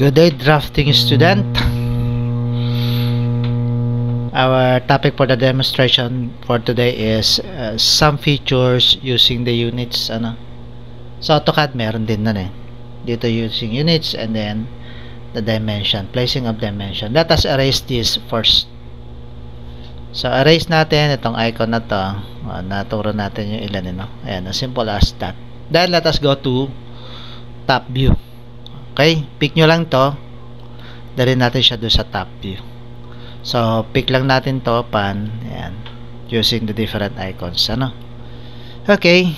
Good day, drafting student. Our topic for the demonstration for today is some features using the units. Sa AutoCAD meron din nun dito using units and then the dimension, placing of dimension. Let us erase this first. So erase natin itong icon na to. Naturo natin yung ilan ayan, as simple as that. Then let us go to top view. Okay, pick nyo lang to, dalhin natin siya doon sa top view. So pick lang natin to ayan, using the different icons. Okay,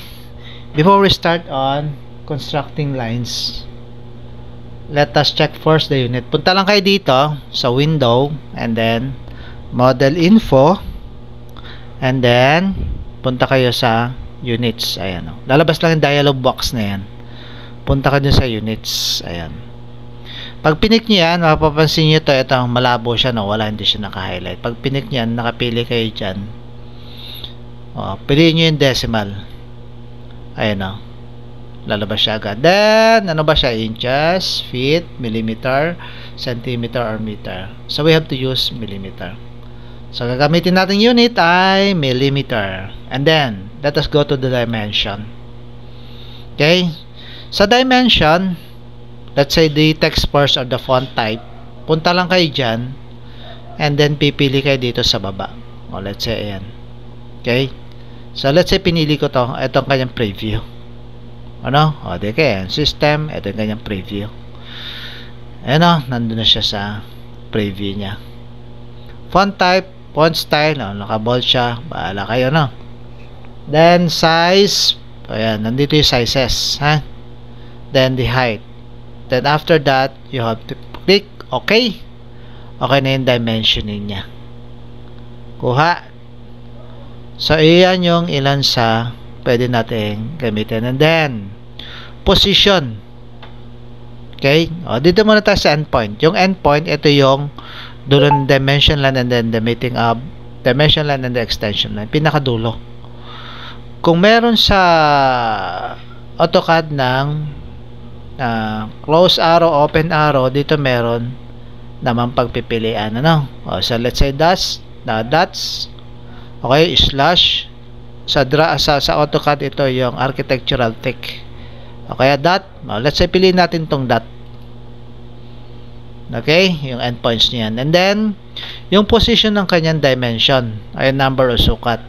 before we start on constructing lines, let us check first the unit. Punta lang kayo dito sa window and then model info and then punta kayo sa units. Ayan, lalabas lang yung dialog box na yan. Punta ka dun sa units. Ayan. Pag pinik nyo yan, mapapansin nyo ito malabo siya, wala, hindi siya naka-highlight. Pag pinik nyo yan, nakapili kayo dyan. Piliin nyo yung decimal. Ayan lalabas siya agad. Then, ano ba siya? Inches, feet, millimeter, centimeter, or meter. So, we have to use millimeter. So, gagamitin natin unit ay millimeter. And then, let us go to the dimension. Okay? Sa dimension, let's say the text first or the font type, punta lang kayo dyan and then pipili kayo dito sa baba. Let's say ayan. Okay? So let's say pinili ko to, itong kanyang preview. Di kayo, system, ito yung kanyang preview. Ayan nandun na siya sa preview niya. Font type, font style, naka-bold siya, bahala kayo, Then size, ayan, nandito yung sizes, Then the height. Then after that, you have to click OK. Okay na yung dimensioning niya. Kuha. So, iyan yung ilan sa pwede natin gamitin. And then, position. Okay? Dito muna tayo sa endpoint. Yung endpoint, ito yung dulo ng dimension line and then the meeting of dimension line and the extension line. Pinakadulo. Kung meron sa AutoCAD ng close arrow, open arrow, dito meron naman pagpipilian. So let's say dots, okay, slash sa AutoCAD ito yung architectural tick. Okay, dot. Let's say piliin natin tong dot. Okay, yung endpoints niyan. And then yung position ng kanyang dimension ay number o sukat.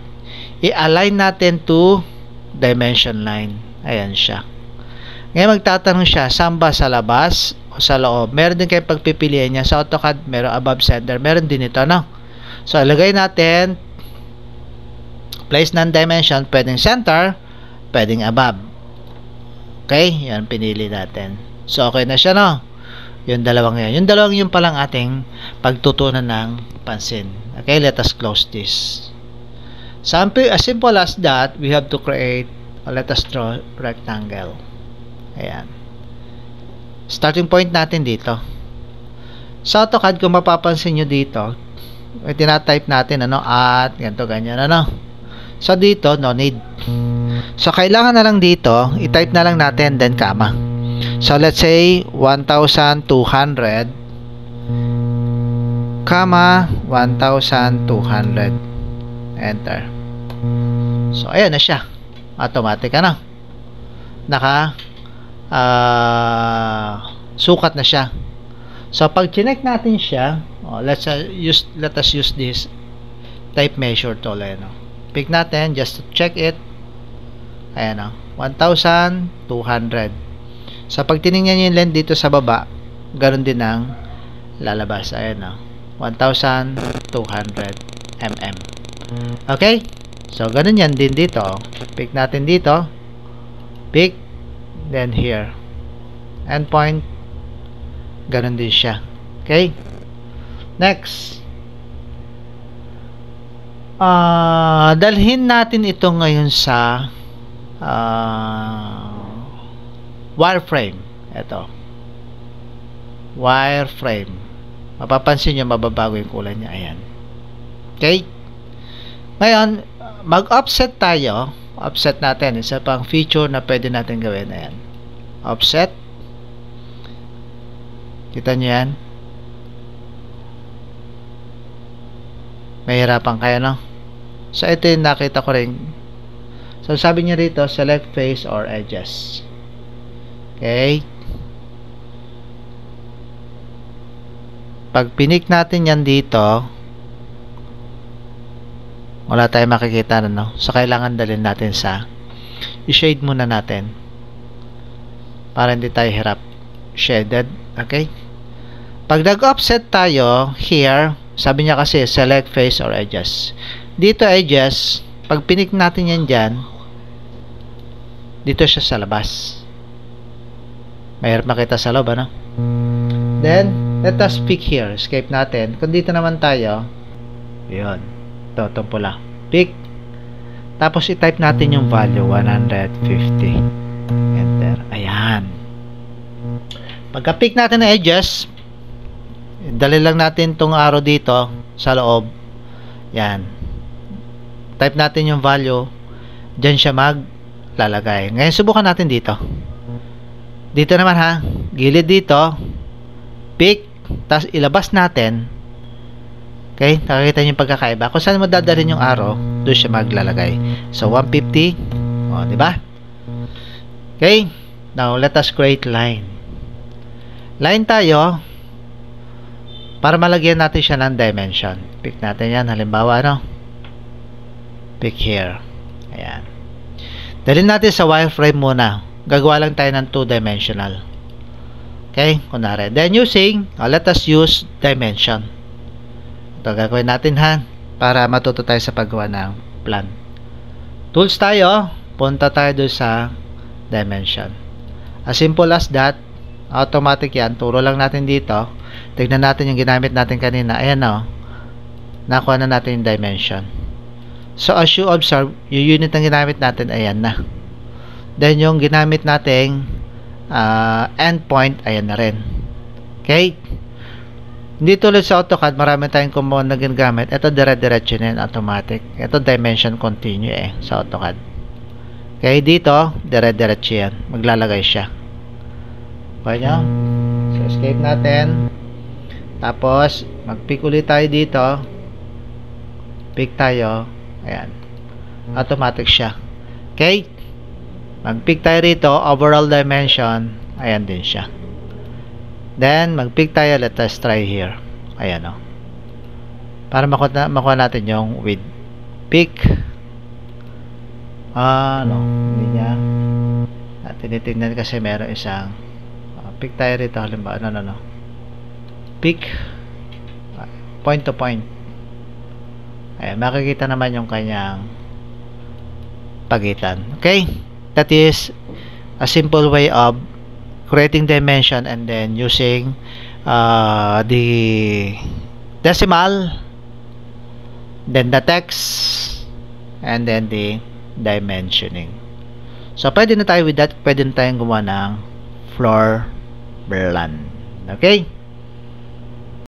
I-align natin to dimension line. Ayan siya. Ngayon magtatanong siya, saan ba, sa labas o sa loob? Meron din kayong pagpipilian niya. Sa AutoCAD, meron above center. Meron din ito, So, ilagay natin, place ng dimension, pwedeng center, pwedeng above. Okay? Yan, pinili natin. So, okay na siya, Yung dalawang yan. Yung dalawang yun palang ating pagtutunan ng pansin. Okay? Let us close this. As simple as that, we have to create, let us draw rectangle. Ayan. Starting point natin dito. Sa AutoCAD, kung mapapansin nyo dito, tinatype natin, at, ganito, ganyan, So, dito, no need. So, kailangan na lang dito, i-type na lang natin, then, comma. So, let's say, 1,200, comma, 1,200. Enter. So, ayan na siya. Automatic, sukat na siya. So pag chinek natin siya, let us use this type measure tool. Pick natin just to check it. Ayan 1,200. So pag tiningnan niyo yung length dito sa baba, ganoon din ang lalabas. Ayan 1,200 mm. Okay? So ganun yan din dito. Pick natin dito. Pick. Then here. Endpoint. Ganun din siya. Okay? Next. Dalhin natin ito ngayon sa wireframe. Ito. Wireframe. Mapapansin nyo, mababago yung kulay niya. Ayan. Okay? Ngayon, mag-offset tayo. Offset natin. Isa pang feature na pwede natin gawin. Ayan. Offset. Kita nyo yan? Mahirapan kayo, no? So, ito yung nakita ko rin. So, sabi niya rito, select face or edges. Okay? Pag pinik natin yan dito, wala tayong makikita na, no? So, kailangan dalhin natin sa i-shade muna natin para hindi tayo hirap. Shaded. Okay? Pag nag-offset tayo, here, sabi niya kasi, select face or edges. Dito, edges, pag pinik natin yan dyan, dito siya sa labas. Mahirap makita sa loob, ano? Then, let us pick here. Escape natin. Kung dito naman tayo, yun. Ito, itong pula. Pick. Tapos, i-type natin yung value, 150. Enter. Ayan. Pagka-pick natin ng edges, dali lang natin itong arrow dito sa loob. Yan. Type natin yung value. Diyan siya maglalagay. Ngayon, subukan natin dito. Dito naman, ha. Gilid dito. Pick. Tapos, ilabas natin. Okay? Nakakita niyo yung pagkakaiba. Kung saan mo dadalhin yung arrow, doon siya maglalagay. So, 150. O, diba? Okay? Now, let us create line. Line tayo. Para malagyan natin siya ng dimension. Pick natin yan. Halimbawa, ano? Pick here. Ayan. Dalhin natin sa wireframe muna. Gagawa lang tayo ng 2-dimensional. Okay? Kunwari. Then using, let us use dimension. Ito gagawin natin, ha? Para matuto tayo sa paggawa ng plan. Tools tayo. Punta tayo doon sa dimension. As simple as that. Automatic yan. Turo lang natin dito. Tignan natin yung ginamit natin kanina. Ayan, o. Nakuha na natin yung dimension. So, as you observe, yung unit na ginamit natin, ayan na. Then, yung ginamit nating endpoint, ayan na rin. Okay? Hindi tulad sa AutoCAD, marami tayong command na ginagamit. Ito, dire-diretso na yun, automatic. Ito, dimension continue sa AutoCAD. Okay, dito, dire-diretso yan. Maglalagay siya. Okay nyo? So, escape natin. Tapos, mag-pick ulit tayo dito. Pick tayo. Ayan. Automatic siya. Okay? Mag-pick tayo rito. Overall dimension. Ayan din siya. Then, mag-pick tayo. Let us try here. Ayan, o. Para makuha natin yung width. Pick. No. Hindi niya. Tinitingnan kasi meron isang pick tayo rito. Halimbawa, no. Pick. Point to point. Ayan, makikita naman yung kanyang pagitan. Okay? That is a simple way of creating dimension and then using the decimal, then the text, and then the dimensioning. So, pwede na tayo with that. Pwede na tayong gumawa ng floor plan. Okay?